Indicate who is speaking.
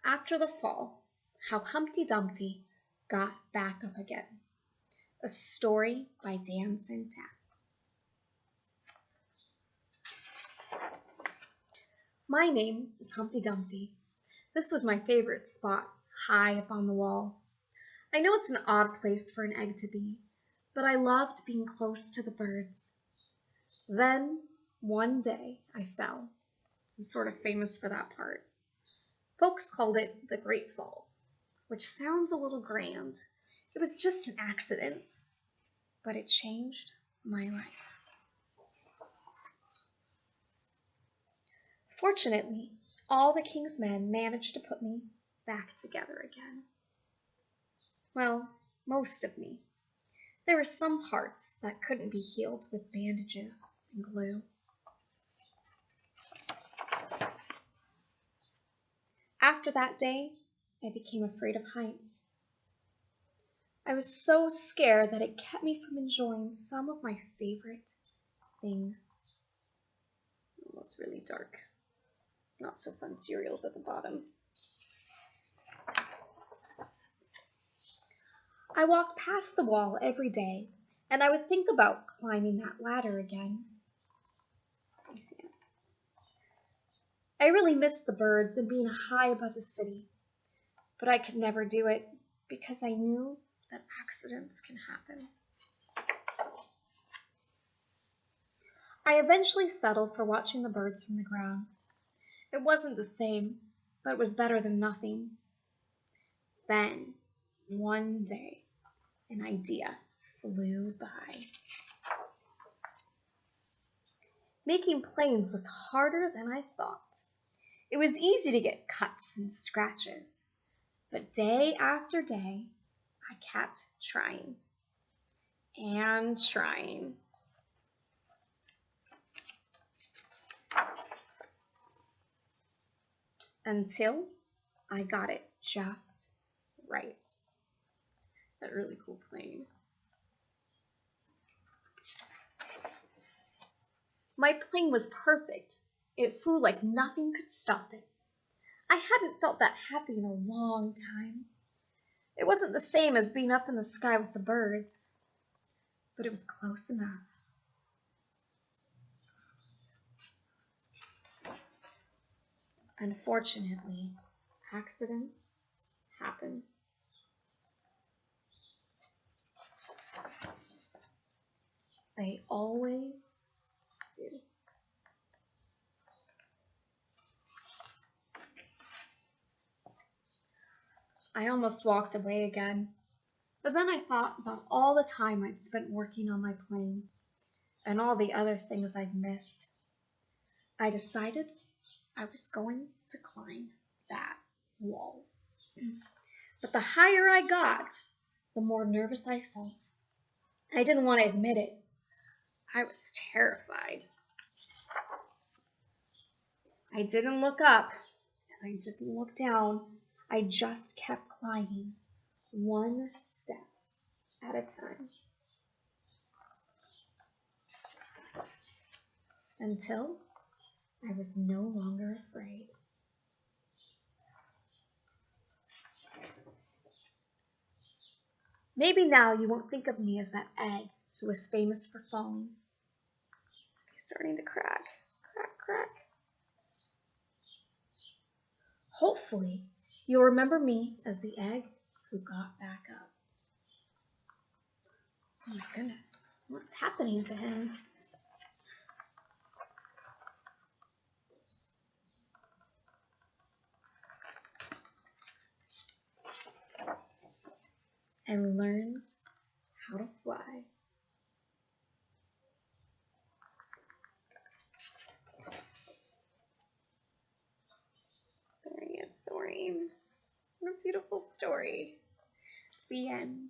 Speaker 1: After the Fall, How Humpty Dumpty Got Back Up Again. A story by Santat. My name is Humpty Dumpty. This was my favorite spot, high up on the wall. I know it's an odd place for an egg to be, but I loved being close to the birds. Then, one day, I fell. I'm sort of famous for that part. Folks called it the Great Fall, which sounds a little grand. It was just an accident, but it changed my life. Fortunately, all the king's men managed to put me back together again. Well, most of me. There were some parts that couldn't be healed with bandages and glue. After that day, I became afraid of heights. I was so scared that it kept me from enjoying some of my favorite things. It was really dark. Not so fun cereals at the bottom. I walked past the wall every day, and I would think about climbing that ladder again. Let me see it. I really missed the birds and being high above the city, but I could never do it because I knew that accidents can happen. I eventually settled for watching the birds from the ground. It wasn't the same, but it was better than nothing. Then, one day, an idea flew by. Making planes was harder than I thought. It was easy to get cuts and scratches, but day after day, I kept trying and trying. Until I got it just right. That really cool plane. My plane was perfect. It flew like nothing could stop it. I hadn't felt that happy in a long time. It wasn't the same as being up in the sky with the birds, but it was close enough. Unfortunately, accidents happen. They always do. I almost walked away again, but then I thought about all the time I'd spent working on my plane and all the other things I'd missed. I decided I was going to climb that wall. But the higher I got, the more nervous I felt. I didn't want to admit it. I was terrified. I didn't look up, and I didn't look down. I just kept climbing, one step at a time. Until I was no longer afraid. Maybe now you won't think of me as that egg who was famous for falling. It's starting to crack, crack, crack. Hopefully, you'll remember me as the egg who got back up. Oh my goodness, what's happening to him? And learned how to fly. There he is soaring. What a beautiful story. The end.